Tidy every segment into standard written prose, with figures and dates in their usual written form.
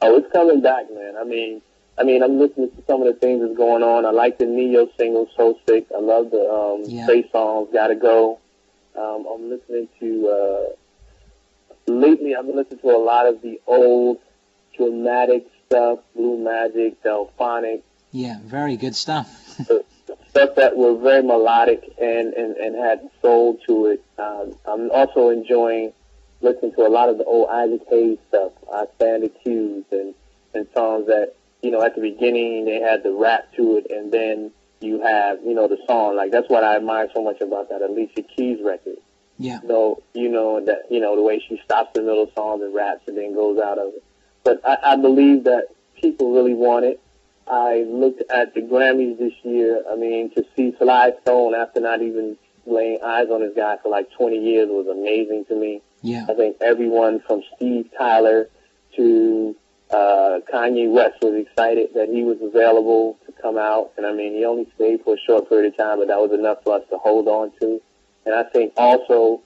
Oh, it's coming back, man. I'm listening to some of the things that's going on. I like the Neo single, So Sick. I love the Trey songs, Gotta Go. I'm listening to, lately I've been listening to a lot of the old dramatic stuff, Blue Magic, Delphonic. Yeah, very good stuff. Stuff that were very melodic and had soul to it. I'm also enjoying listening to a lot of the old Isaac Hayes stuff, I Stand Accused, and songs that, at the beginning they had the rap to it, and then you have, the song. Like, that's what I admire so much about that Alicia Keys record. Yeah. So, the way she stops in the middle of songs and raps and then goes out of it. But I believe that people really want it. I looked at the Grammys this year. To see Sly Stone after not even laying eyes on this guy for like 20 years was amazing to me. Yeah. I think everyone from Steve Tyler to Kanye West was excited that he was available to come out. And he only stayed for a short period of time, but that was enough for us to hold on to. And I think also,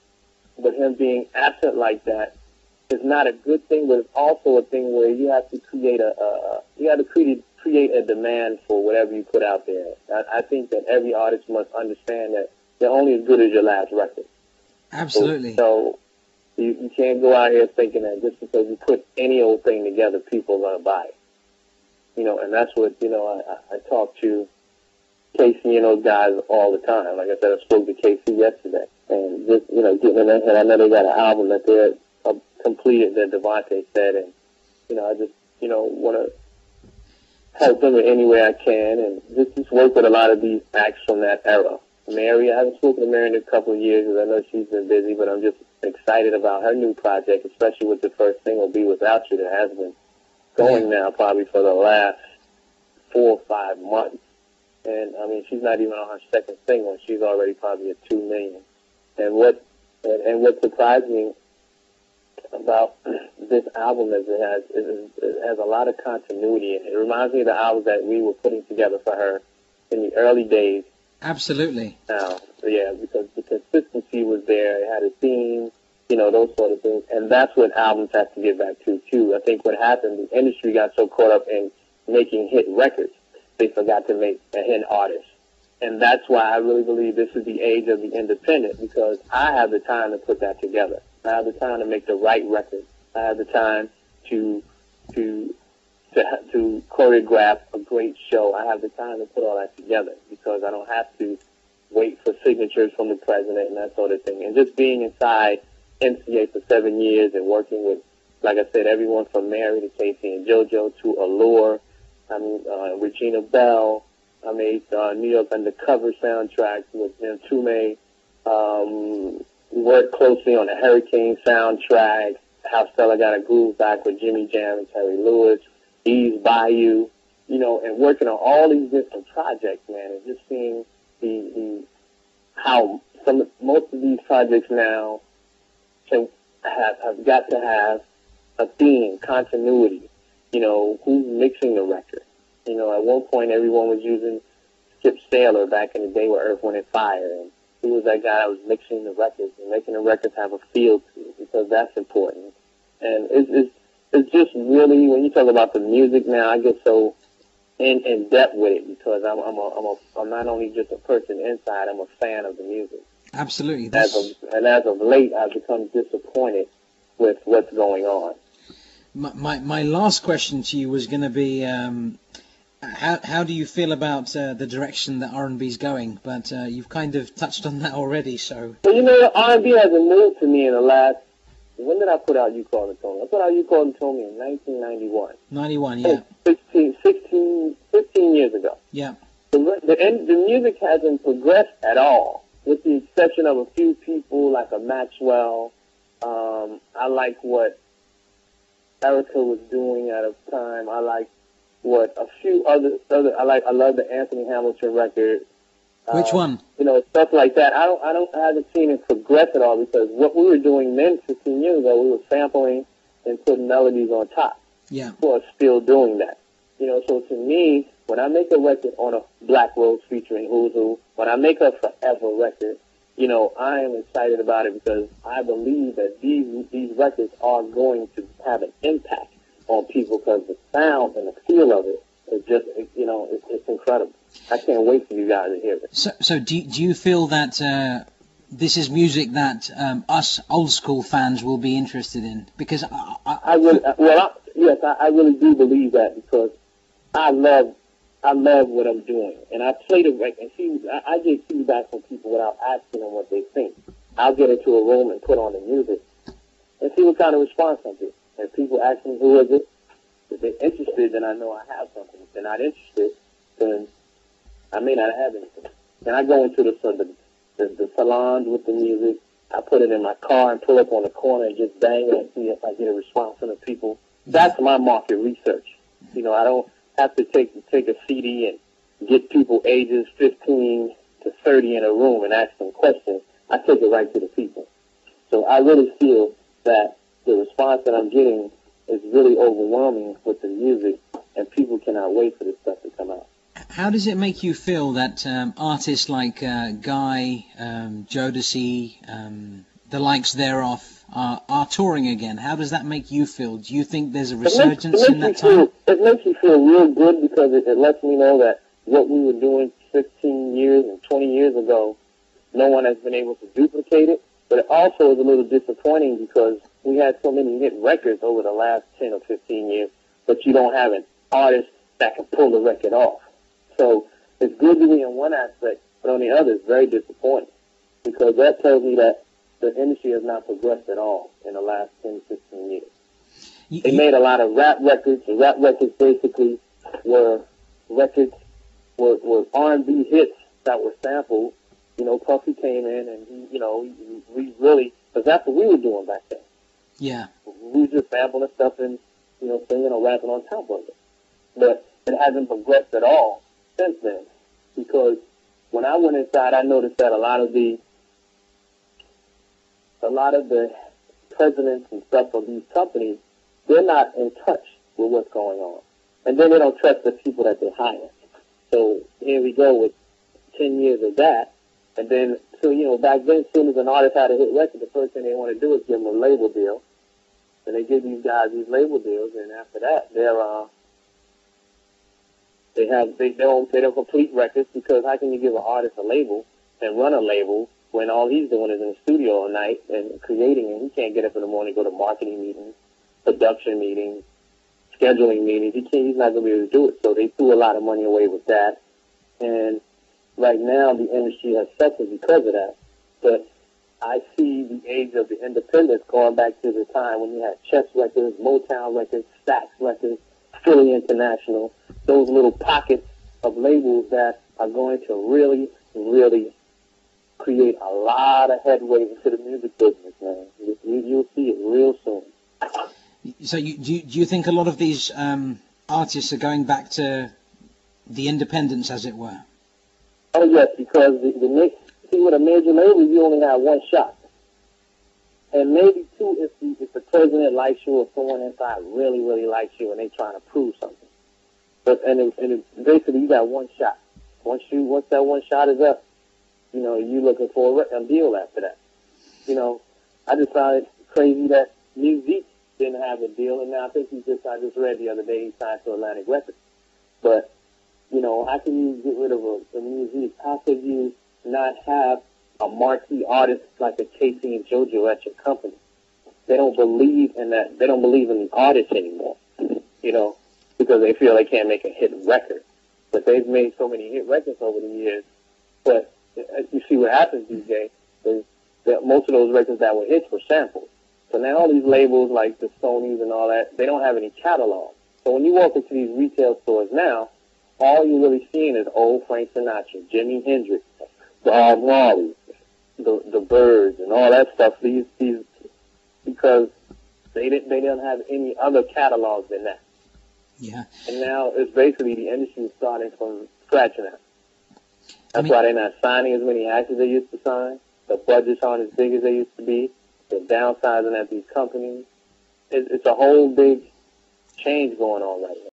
with him being absent like that, is not a good thing, but it's also a thing where you have to create create a demand for whatever you put out there. I think that every artist must understand that they're only as good as your last record. Absolutely. So you can't go out here thinking that just because you put any old thing together, people are going to buy it. And that's what, I talk to Casey and those guys all the time. Like I said, I spoke to Casey yesterday. And just, getting in their head, I know they got an album that they're completed, that Devontae said. And, I just, want to help them in any way I can, and just work with a lot of these acts from that era. Mary, I haven't spoken to Mary in a couple of years because I know she's been busy, but I'm just excited about her new project, especially with the first single, Be Without You, that has been going now probably for the last 4 or 5 months. And, she's not even on her second single, and she's already probably at 2 million. And what surprised me about this album is it has a lot of continuity in it. It reminds me of the albums that we were putting together for her in the early days. Absolutely. Now, yeah, because the consistency was there. It had a theme, those sort of things. And that's what albums have to get back to, too. I think what happened, the industry got so caught up in making hit records, they forgot to make a hit artist. And that's why I really believe this is the age of the independent, because I have the time to put that together. I have the time to make the right record. I have the time to choreograph a great show. I have the time to put all that together because I don't have to wait for signatures from the president and that sort of thing. And just being inside MCA for 7 years and working with, like I said, everyone from Mary to Casey and JoJo to Allure, Regina Bell. I made New York Undercover soundtracks with Tume. We worked closely on the Hurricane soundtrack, How Stella Got a Groove Back with Jimmy Jam and Terry Lewis, Ease Bayou, and working on all these different projects, man, and just seeing how most of these projects now have got to have a theme, continuity. Who's mixing the record? At one point everyone was using Skip Saylor back in the day with Earth, Wind & Fire, and he was that guy that was mixing the records and making the records have a feel to it, because that's important. And it's just really, when you talk about the music now, I get so in depth with it because I'm not only just a person inside, I'm a fan of the music. Absolutely. And as of late, I've become disappointed with what's going on. My last question to you was going to be, how do you feel about the direction that R&B's going? But you've kind of touched on that already, so... Well, R&B hasn't moved to me in the last... When did I put out You Called and Told Me? I put out You Called and Told Me in 1991. 91, yeah. 15 years ago. Yeah. The music hasn't progressed at all, with the exception of a few people like a Maxwell. I like what Erica was doing at a time. I like what a few other I love the Anthony Hamilton record. Which one? Stuff like that. I haven't seen it progress at all, because what we were doing then 15 years ago, we were sampling and putting melodies on top. Yeah. People are still doing that. So to me, when I make a record on a Black Rose featuring Who's Who, when I make a Forever record, I am excited about it because I believe that these records are going to have an impact on people, because the sound and the feel of it is just, you know, it's incredible. I can't wait for you guys to hear it. So do you feel that this is music that us old school fans will be interested in? Because I really do believe that, because I love what I'm doing, and I play the record. And I get feedback from people without asking them what they think. I'll get into a room and put on the music and see what kind of response I get. And people ask me, who is it? If they're interested, then I know I have something. If they're not interested, then I may not have anything. And I go into the salons with the music. I put it in my car and pull up on the corner and just bang it and see if I get a response from the people. That's my market research. You know, I don't have to take a CD and get people ages 15 to 30 in a room and ask them questions. I take it right to the people. So I really feel that the response that I'm getting is really overwhelming with the music, and people cannot wait for this stuff to come out. How does it make you feel that artists like Guy, Jode, the likes thereof, are touring again? How does that make you feel? Do you think there's a resurgence in that time? It makes me feel real good, because it lets me know that what we were doing 15 years and 20 years ago, no one has been able to duplicate it. But it also is a little disappointing, because we had so many hit records over the last 10 or 15 years, but you don't have an artist that can pull the record off. So it's good to me in one aspect, but on the other, it's very disappointing, because that tells me that the industry has not progressed at all in the last 10, 15 years. They made a lot of rap records, and rap records basically were R&B hits that were sampled. You know, Puffy came in and we really, because that's what we were doing back then. Yeah. We were just sampling stuff and, singing or rapping on top of it. But it hasn't progressed at all since then, because when I went inside, I noticed that a lot of the presidents and stuff of these companies, they're not in touch with what's going on. And then they don't trust the people that they hire. So here we go with 10 years of that. And then, back then, as soon as an artist had a hit record, the first thing they want to do is give them a label deal. And they give these guys these label deals, and after that, they don't complete records, because how can you give an artist a label and run a label when all he's doing is in the studio all night and creating, and he can't get up in the morning, go to marketing meetings, production meetings, scheduling meetings. He's not going to be able to do it. So they threw a lot of money away with that. And right now, the industry has suffered because of that. But I see the age of the independents going back to the time when you had Chess Records, Motown Records, Stax Records, Philly International, those little pockets of labels that are going to really, really create a lot of headway into the music business, man. You'll see it real soon. So do you think a lot of these artists are going back to the independents, as it were? Oh, yes, because with a major label, you only have one shot. And maybe two if the president likes you, or someone inside really, really likes you and they're trying to prove something. But basically you got one shot. Once that one shot is up, you're looking for a deal after that. I just found it crazy that Music didn't have a deal, and now I think I just read the other day he signed to Atlantic Records. But how can you get rid of a music? How could you not have a marquee artist like a Casey and JoJo at your company? They don't believe in that. They don't believe in the artist anymore, because they feel they can't make a hit record. But they've made so many hit records over the years. But you see what happens these days is that most of those records that were hits were samples. So now all these labels like the Sonys and all that, they don't have any catalog. So when you walk into these retail stores now, all you're really seeing is old Frank Sinatra, Jimi Hendrix, Bob Marley, the Byrds, and all that stuff. These because they didn't have any other catalogs than that. Yeah. And now it's basically the industry is starting from scratch now. That's why they're not signing as many acts as they used to sign. The budgets aren't as big as they used to be. They're downsizing at these companies. It's a whole big change going on right now.